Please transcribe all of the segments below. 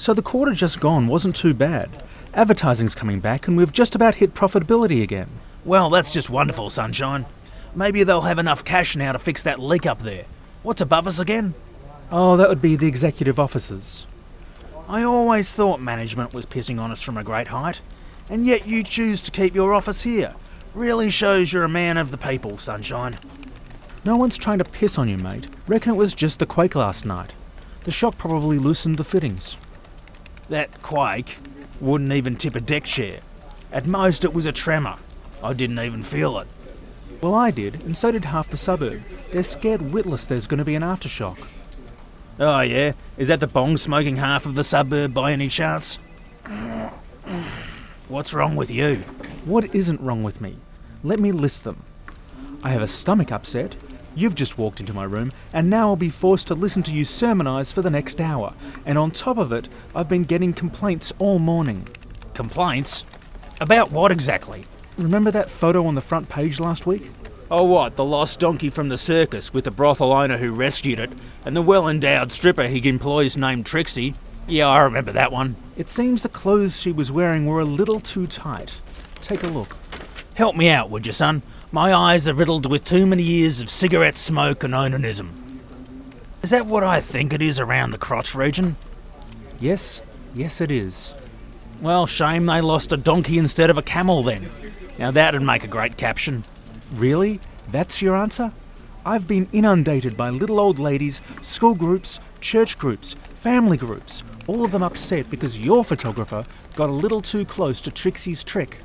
So the quarter just gone wasn't too bad. Advertising's coming back and we've just about hit profitability again. Well, that's just wonderful, Sunshine. Maybe they'll have enough cash now to fix that leak up there. What's above us again? Oh, that would be the executive offices. I always thought management was pissing on us from a great height, and yet you choose to keep your office here. Really shows you're a man of the people, Sunshine. No one's trying to piss on you, mate. Reckon it was just the quake last night. The shock probably loosened the fittings. That quake wouldn't even tip a deck chair. At most it was a tremor. I didn't even feel it. Well, I did, and so did half the suburb. They're scared witless there's going to be an aftershock. Oh yeah? Is that the bong smoking half of the suburb by any chance? What's wrong with you? What isn't wrong with me? Let me list them. I have a stomach upset. You've just walked into my room, and now I'll be forced to listen to you sermonise for the next hour. And on top of it, I've been getting complaints all morning. Complaints? About what exactly? Remember that photo on the front page last week? Oh what, the lost donkey from the circus with the brothel owner who rescued it, and the well-endowed stripper he employs named Trixie? Yeah, I remember that one. It seems the clothes she was wearing were a little too tight. Take a look. Help me out, would you, son? My eyes are riddled with too many years of cigarette smoke and onanism. Is that what I think it is around the crotch region? Yes it is. Well, shame they lost a donkey instead of a camel then. Now that'd make a great caption. Really? That's your answer? I've been inundated by little old ladies, school groups, church groups, family groups, all of them upset because your photographer got a little too close to Trixie's trick.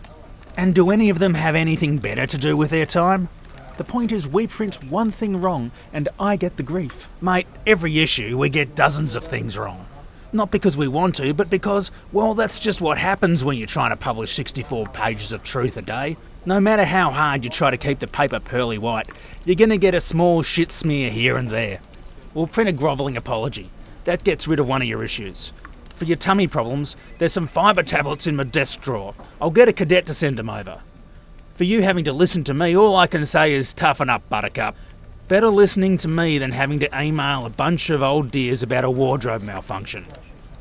And do any of them have anything better to do with their time? The point is we print one thing wrong and I get the grief. Mate, every issue we get dozens of things wrong. Not because we want to, but because, well, that's just what happens when you're trying to publish 64 pages of truth a day. No matter how hard you try to keep the paper pearly white, you're going to get a small shit smear here and there. We'll print a grovelling apology. That gets rid of one of your issues. For your tummy problems, there's some fibre tablets in my desk drawer. I'll get a cadet to send them over. For you having to listen to me, all I can say is toughen up, Buttercup. Better listening to me than having to email a bunch of old dears about a wardrobe malfunction.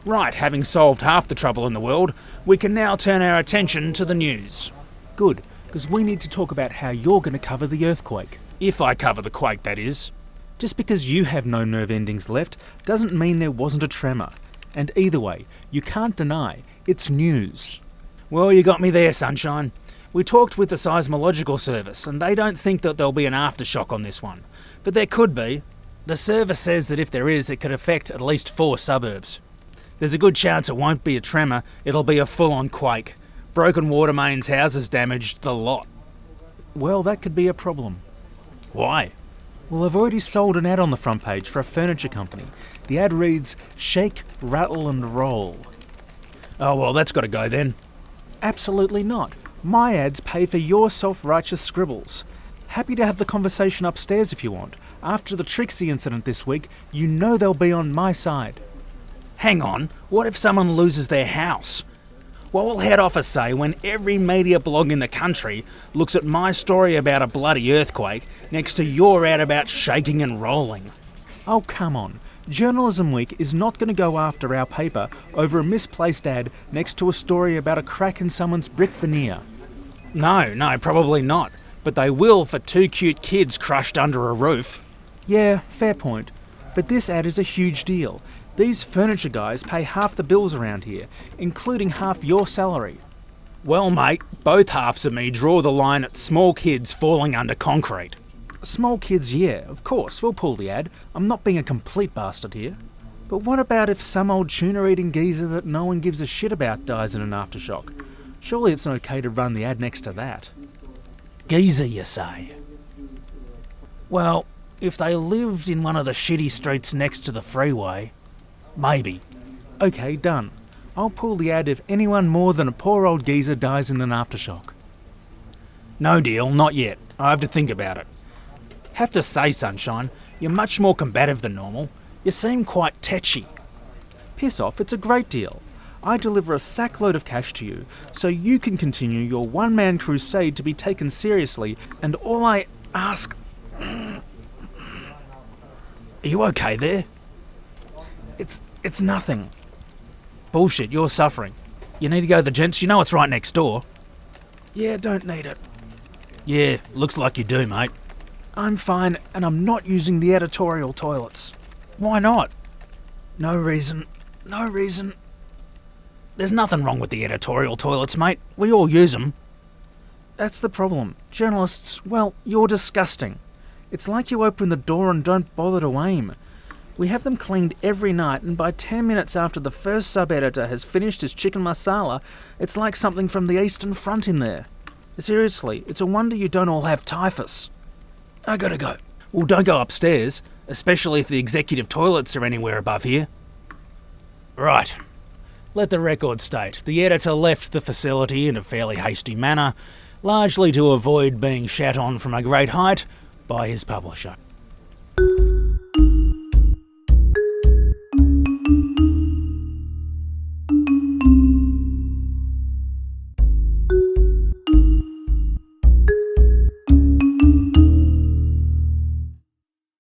Right, having solved half the trouble in the world, we can now turn our attention to the news. Good, because we need to talk about how you're going to cover the earthquake. If I cover the quake, that is. Just because you have no nerve endings left doesn't mean there wasn't a tremor. And either way, you can't deny, it's news. Well, you got me there, Sunshine. We talked with the Seismological Service, and they don't think that there'll be an aftershock on this one. But there could be. The service says that if there is, it could affect at least 4 suburbs. There's a good chance it won't be a tremor, it'll be a full-on quake. Broken water mains, houses damaged, the lot. Well, that could be a problem. Why? Well, I've already sold an ad on the front page for a furniture company. The ad reads, "Shake, rattle and roll." Oh, well, that's got to go then. Absolutely not. My ads pay for your self-righteous scribbles. Happy to have the conversation upstairs if you want. After the Trixie incident this week, you know they'll be on my side. Hang on, what if someone loses their house? What will head office say when every media blog in the country looks at my story about a bloody earthquake next to your ad about shaking and rolling? Oh, come on. Journalism Week is not going to go after our paper over a misplaced ad next to a story about a crack in someone's brick veneer. No, probably not. But they will for 2 cute kids crushed under a roof. Yeah, fair point. But this ad is a huge deal. These furniture guys pay half the bills around here, including half your salary. Well, mate, both halves of me draw the line at small kids falling under concrete. Small kids, yeah, of course, we'll pull the ad. I'm not being a complete bastard here. But what about if some old tuna-eating geezer that no one gives a shit about dies in an aftershock? Surely it's okay to run the ad next to that. Geezer, you say? Well, if they lived in one of the shitty streets next to the freeway, maybe. Okay, done. I'll pull the ad if anyone more than a poor old geezer dies in an aftershock. No deal, not yet. I have to think about it. Have to say, Sunshine, you're much more combative than normal. You seem quite tetchy. Piss off, it's a great deal. I deliver a sackload of cash to you, so you can continue your one-man crusade to be taken seriously, and all I ask... Are you okay there? It's nothing. Bullshit, you're suffering. You need to go to the gents, you know it's right next door. Yeah, don't need it. Yeah, looks like you do, mate. I'm fine, and I'm not using the editorial toilets. Why not? No reason. No reason. There's nothing wrong with the editorial toilets, mate. We all use them. That's the problem. Journalists, well, you're disgusting. It's like you open the door and don't bother to aim. We have them cleaned every night, and by 10 minutes after the first sub-editor has finished his chicken masala, it's like something from the Eastern Front in there. Seriously, it's a wonder you don't all have typhus. I gotta go. Well, don't go upstairs, especially if the executive toilets are anywhere above here. Right. Let the record state, the editor left the facility in a fairly hasty manner, largely to avoid being shat on from a great height by his publisher.